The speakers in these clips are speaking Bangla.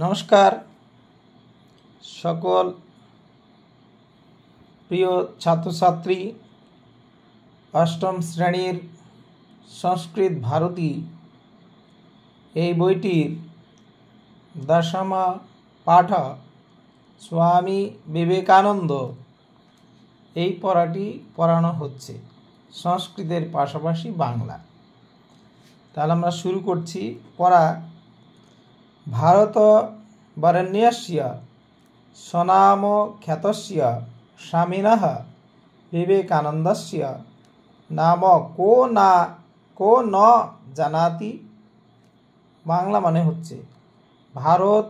নমস্কার সকল প্রিয় ছাত্রছাত্রী। অষ্টম শ্রেণীর সংস্কৃত ভারতী এই বইটির দশম পাঠ স্বামী বিবেকানন্দ এই পড়াটি পড়ানো হচ্ছে সংস্কৃতের পাশাপাশি বাংলা। তাহলে আমরা শুরু করছি পড়া। ভারতবরেণ্যस्य स्वनामख्यातस्य स्वामिनः विवेकानन्दस्य नाम को न জানাতি। বাংলা মানে হচ্ছে ভারত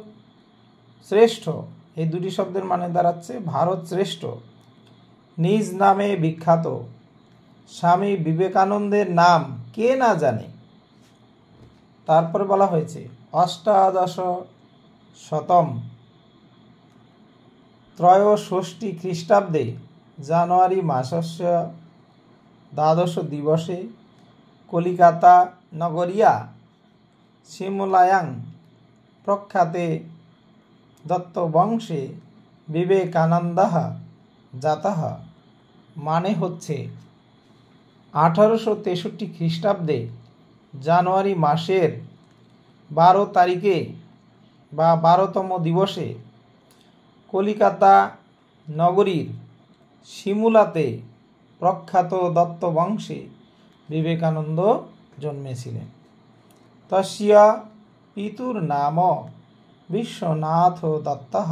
শ্রেষ্ঠ, এই দুটি শব্দের মানে দাঁড়াচ্ছে ভারত শ্রেষ্ঠ, নিজ নামে বিখ্যাত স্বামী বিবেকানন্দের নাম কে না জানে। তারপর বলা হয়েছে অষ্টাদশ শতম ত্রয়োষষ্ঠী খ্রিস্টাব্দে জানুয়ারি মাসস্য দ্বাদশ দিবসে কলিকাতা নগরিয়া শিমলায়াং প্রখ্যাতে দত্তবংশে বিবেকানন্দः জাতः। মানে হচ্ছে 1863 খ্রিস্টাব্দে জানুয়ারি মাসের 12 তারিখে বা 12তম দিবসে কলিকাতা নগরীর শিমুলাতে প্রখ্যাত দত্ত বংশে বিবেকানন্দ জন্মেছিলেন। তস্য পিতুর নাম বিশ্বনাথ দত্তः।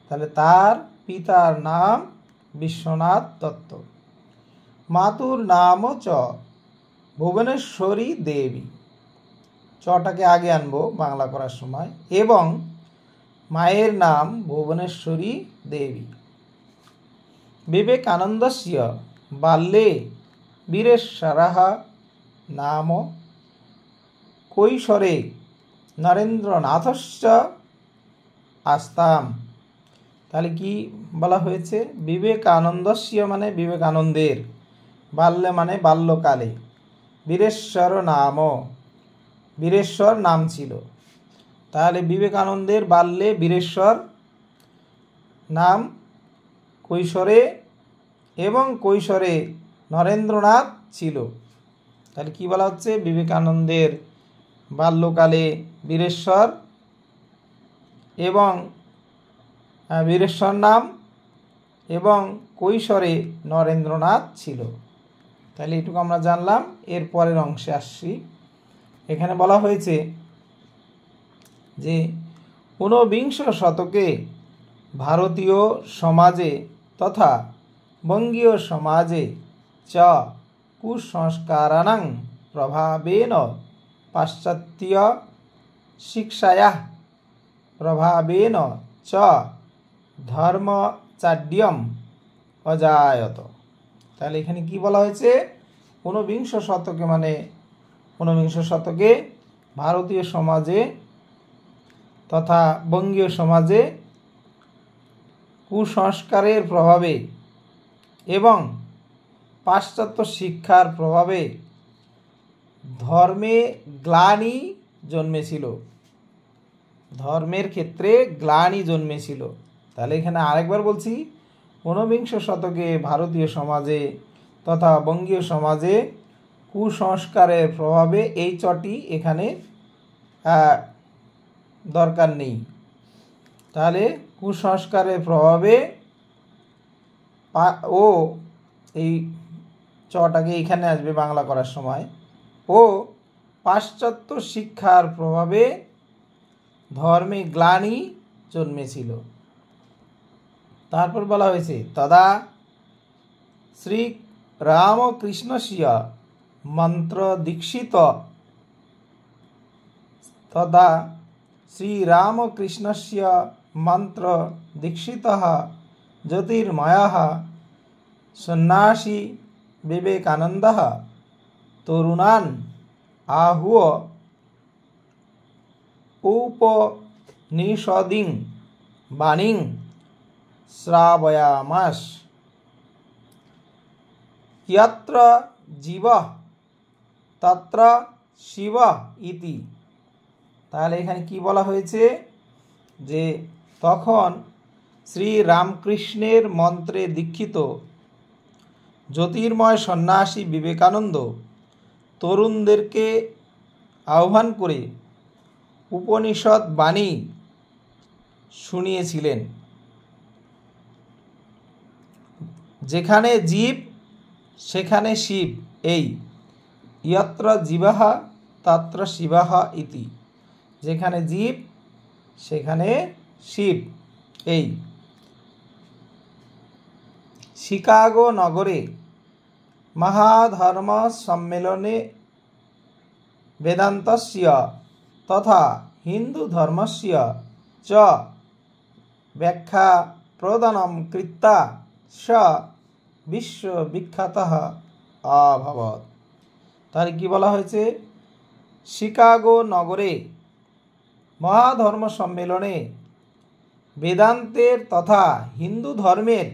তাহলে তার পিতার নাম বিশ্বনাথ দত্ত। মাতুর নাম চ ভুবনেশ্বরী দেবী। চটাকে আগে আনবো বাংলা করার সময়। এবং মায়ের নাম ভুবনেশ্বরী দেবী। বিবেকানন্দস্য বাল্যে বীরেশ্বরः নাম কৈশোরে নরেন্দ্রনাথস্য আস্তাম। তাহলে কি বলা হয়েছে? বিবেকানন্দস্য মানে বিবেকানন্দের, বাল্যে মানে বাল্যকালে, বীরেশ্বর নাম, বীরেশ্বর নাম ছিল। তাহলে বিবেকানন্দের বাল্যে বীরেশ্বর নাম, কৈশোরে এবং কৈশোরে নরেন্দ্রনাথ ছিল। তাহলে কি বলা হচ্ছে? বিবেকানন্দের বাল্যকালে বীরেশ্বর এবং বীরেশ্বর নাম এবং কৈশোরে নরেন্দ্রনাথ ছিল। তাহলে এটুকু আমরা জানলাম। এর পরের অংশে আসছি। এখানে বলা হয়েছে যে 19বিংশ শতকে ভারতীয় সমাজে তথা বঙ্গীয় সমাজে চ কুসংস্কারাণাং প্রভাবেন পাশ্চাত্য শিক্ষায়াঃ প্রভাবেন চ ধর্মচাঢ্যম অজায়ত। তাহলে এখানে কি বলা হয়েছে? 19বিংশ শতকে মানে 19বিংশ শতকে ভারতীয় সমাজে তথা বঙ্গীয় সমাজে কুসংস্কারের প্রভাবে এবং পাশ্চাত্য শিক্ষার প্রভাবে ধর্মে গ্লানি জন্মেছিল, ধর্মের ক্ষেত্রে গ্লানি জন্মেছিল। তাহলে এখানে আরেকবার বলছি, 19বিংশ শতকে ভারতীয় সমাজে তথা বঙ্গীয় সমাজে কুসংস্কারের প্রভাবে, এই চটি এখানে দরকার নেই। তাহলে কুসংস্কারের প্রভাবে ও, এই চটাকে এখানে আসবে বাংলা করার সময়, ও পাশ্চাত্য শিক্ষার প্রভাবে ধর্মে গ্লানি জন্মেছিল। তারপর বলা হয়েছে তদা শ্রী রামকৃষ্ণস্য মন্ত্র দীক্ষিত, তদা শ্রীরামকৃষ্ণস্য মন্ত্র দীক্ষিতः জ্যোতির্ময়ः সন্ন্যাসী বিবেকানন্দः তরুণান আহুয় উপনিষদিং বাণীং শ্রাবয়ামাস यत्र जीवः तत्र শিব ইতি। তাহলে এখানে কি বলা হয়েছে? যে তখন শ্রী রামকৃষ্ণের মন্ত্রে দীক্ষিত জ্যোতির্ময় সন্ন্যাসী বিবেকানন্দ তরুণদেরকে আহ্বান করে উপনিষদ বাণী শুনিয়েছিলেন। যেখানে জীব সেখানে শিব, এই ইয়ত্র জীবাহ তত্র শিবাহ ইতি। যেখানে জীব সেখানে শিব, এই। শিকাগো নগরে মহাধর্ম সম্মেলনে বেদান্তস্য তথা হিন্দু ধর্মস্য চ ব্যাখ্যা প্রদানম কৃত্বা স বিশ্ববিখ্যাতঃ অভবৎ। তার কি বলা হয়েছে? শিকাগো নগরে মহাধর্ম সম্মেলনে বেদান্তের তথা হিন্দু ধর্মের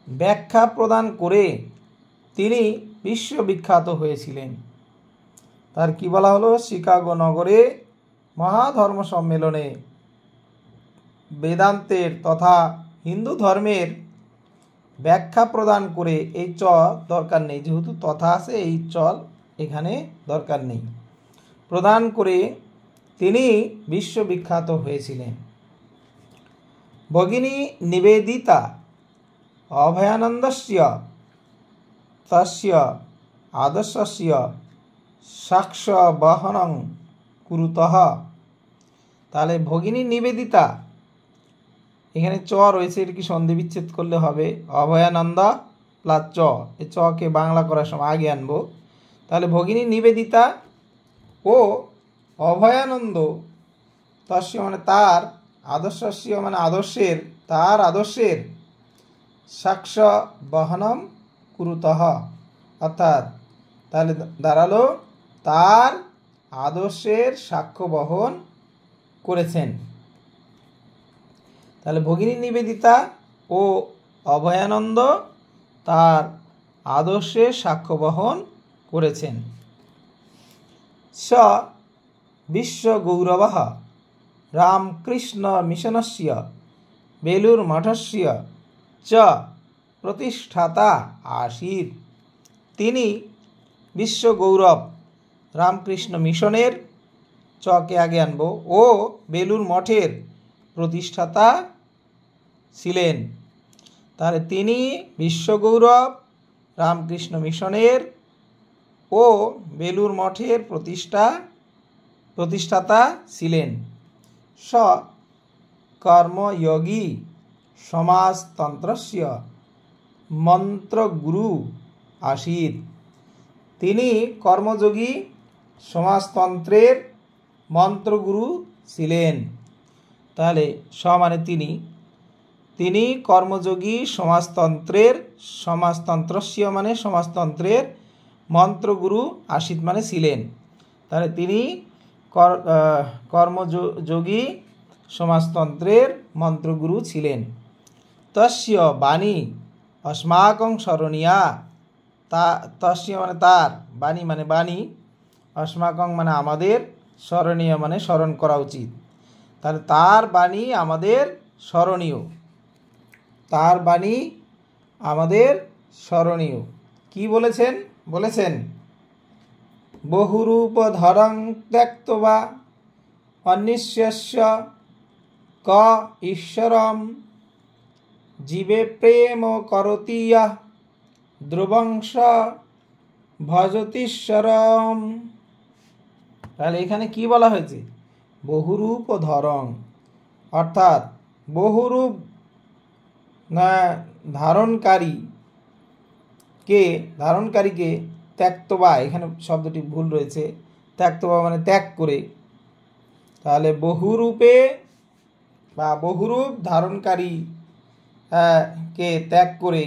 ব্যাখ্যা প্রদান করে তিনি বিশ্ববিখ্যাত হয়েছিলেন। তার কি বলা হলো? শিকাগো নগরে মহাধর্ম সম্মেলনে বেদান্তের তথা হিন্দু ধর্মের ব্যাখ্যা প্রদান করে, এই চ দরকার নেই, যেহেতু তথা আছে এই চল এখানে দরকার নেই, প্রদান করে তিনি বিশ্ববিখ্যাত হয়েছিলেন। ভগিনী নিবেদিতা অভয়ানন্দস্য তস্য আদর্শস্য সাক্ষ্য বহনং কুরুতঃ। তাহলে ভগিনী নিবেদিতা, এখানে চ রয়েছে, এর কি সন্ধি বিচ্ছেদ করলে হবে অভয়ানন্দ প্লাস চ, এই চকে বাংলা করার সময় আগে আনবো। তাহলে ভগিনী নিবেদিতা ও অভয়ানন্দ, তস্য মানে তার, আদর্শস্য মানে আদর্শের, তার আদর্শের সাক্ষ্য বহনম কুরুতঃ, অর্থাৎ তাহলে দাঁড়ালো তার আদর্শের সাক্ষ্য বহন করেছেন। তাহলে ভগিনী নিবেদিতা ও অভয়ানন্দ তার আদর্শের সাক্ষ্য বহন করেছেন। স বিশ্বগৌরবঃ রামকৃষ্ণ মিশনস্য বেলুর মঠস্য চ প্রতিষ্ঠাতা আসীৎ। তিনি বিশ্বগৌরব রামকৃষ্ণ মিশনের, চকে আগে আনবো, ও বেলুর মঠের প্রতিষ্ঠাতা ছিলেন। তাহলে তিনি বিশ্বগৌরব রামকৃষ্ণ মিশনের ও বেলুর মঠের প্রতিষ্ঠাতা ছিলেন। স কর্মযোগী সমাজতন্ত্রস্য মন্ত্রগুরু আসীৎ। তিনি কর্মযোগী সমাজতন্ত্রের মন্ত্রগুরু ছিলেন। তাহলে স মানে তিনি, তিনি কর্মযোগী সমাজতন্ত্রস্য মানে সমাজতন্ত্রের মন্ত্রগুরু আসীৎ মানে ছিলেন। তাহলে তিনি কর্মযোগী সমাজতন্ত্রের মন্ত্রগুরু ছিলেন। তস্য বাণী अस्माकं স্মরণীয়া, তস্য মানে তার, বাণী মানে বাণী, अस्माकं মানে আমাদের, স্মরণীয় মানে স্মরণ করা উচিত। তাহলে তার বাণী আমাদের স্মরণীয়, তার বাণী আমাদের স্মরণীয়। কি বলেছেন? বলেছেন বহুরূপধরং ত্যক্ত্বা অন্নিস্যস্য ক ঈশ্বরম জীবে প্রেম করতি ইয়ঃ ধ্রুবংশ ভজতীশ্বরম। তাহলে এখানে কি বলা হয়েছে? বহুরূপ ধরং, অর্থাৎ বহুরূপ ধারণকারীকে ত্যক্তবা, এখানে শব্দটি ভুল রয়েছে, ত্যক্তবা মানে ত্যাগ করে। তাহলে বহুরূপে বা বহুরূপ ধারণকারী কে ত্যাগ করে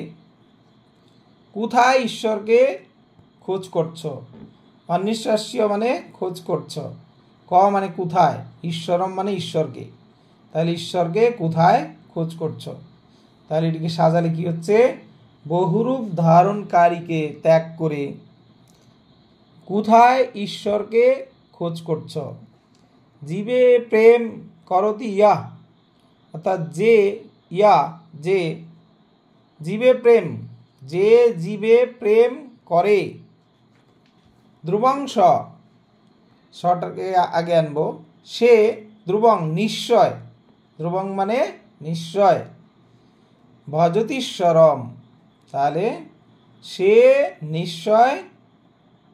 কোথায় ঈশ্বরকে খোঁজ করছো? অনিশ্বাস্য মানে খোঁজ করছো, ক মানে কোথায়, ঈশ্বরম মানে ঈশ্বরকে। তাহলে ঈশ্বরকে কোথায় খোঁজ করছো? তাহলে এটিকে সাজালে কি হচ্ছে? বহুরূপ ধারণকারীকে ত্যাগ করে কোথায় ঈশ্বরকে খোঁজ করছো? জীবে প্রেম করতি ইয়া, অর্থাৎ যে যে জীবে প্রেম, যে জীবে প্রেম করে। ধ্রুবং সটাকে আগে আনবো, সে ধ্রুবং নিশ্চয়, ধ্রুবং মানে নিশ্চয়, ভজতীশ্বরম, তাহলে সে নিশ্চয়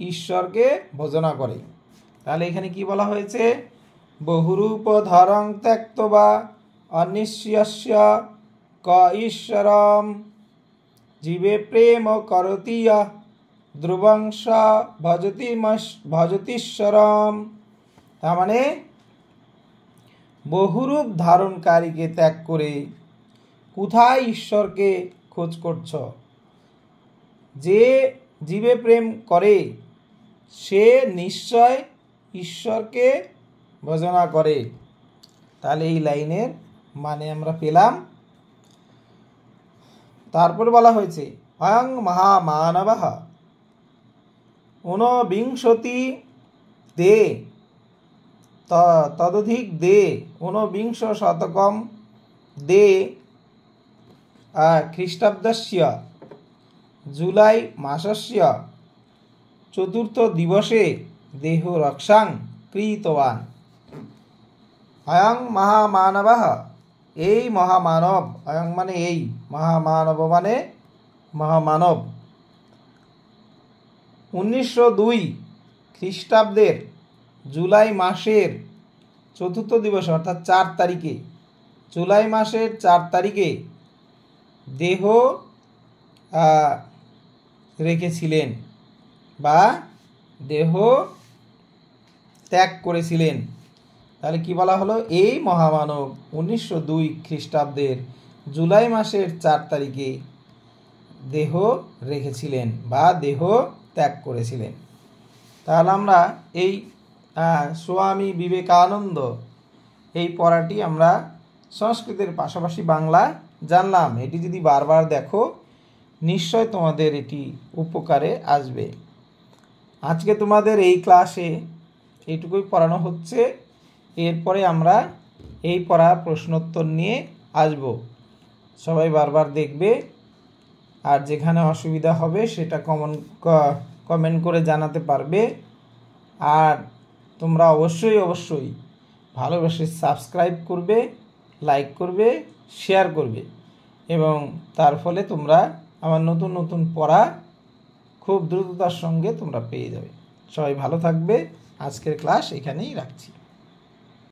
ঈশ্বরকে ভজনা করে। তাহলে এখানে কি বলা হয়েছে, বহুরূপ ধরং ত্যক্তবা অনিশ্যস্য ক ঈশ্বরম জীবে প্রেম করতি ইয়ঃ ধ্রুবং স ভজতীশ্বরম। তার মানে বহুরূপ ধারণকারীকে ত্যাগ করে কোথায় ঈশ্বরকে খোঁজ করছ? যে জীবে প্রেম করে সে নিশ্চয় ঈশ্বরকে ভজনা করে। তাহলে এই লাইনের মানে আমরা পেলাম। তারপর বলা হয়েছে অয়ং মহামানবঃ ঊনবিংশতি দে তদধিক দে ঊনবিংশ শতকম দে খ্রিস্টাব্দস্য জুলাই মাসস্য চতুর্থ দিবসে দেহ রক্ষাং কৃতবান। অয়ং মহামানবঃ, এই মহামানব, অয়ং মানে এই, মহামানব মানে মহামানব, 1902 খ্রিস্টাব্দের জুলাই মাসের চতুর্থ দিবস অর্থাৎ 4 তারিখে, জুলাই মাসের 4 তারিখে দেহ রেখেছিলেন বা দেহ ত্যাগ করেছিলেন। তাহলে কি বলা হলো, এই মহামানব 1902 খ্রিস্টাব্দের জুলাই মাসের 4 তারিখে দেহ রেখেছিলেন বা দেহ ত্যাগ করেছিলেন। তাহলে আমরা এই স্বামী বিবেকানন্দ এই পড়াটি আমরা সংস্কৃতের পাশাপাশি বাংলা জানলাম। এটি যদি বারবার দেখো নিশ্চয় তোমাদের এটি উপকারে আসবে। আজকে তোমাদের এই ক্লাসে এইটুকুই পড়ানো হচ্ছে, এরপরে আমরা এই পড়া প্রশ্নোত্তর নিয়ে আসব। সবাই বারবার দেখবে, আর যেখানে অসুবিধা হবে সেটা কমেন্ট করে জানাতে পারবে। আর তোমরা অবশ্যই ভালোবেসে সাবস্ক্রাইব করবে, লাইক করবে, শেয়ার করবে, এবং তার ফলে তোমরা আমার নতুন নতুন পড়া খুব দ্রুততার সঙ্গে তোমরা পেয়ে যাবে। সবাই ভালো থাকবে। আজকের ক্লাস এখানেই রাখছি।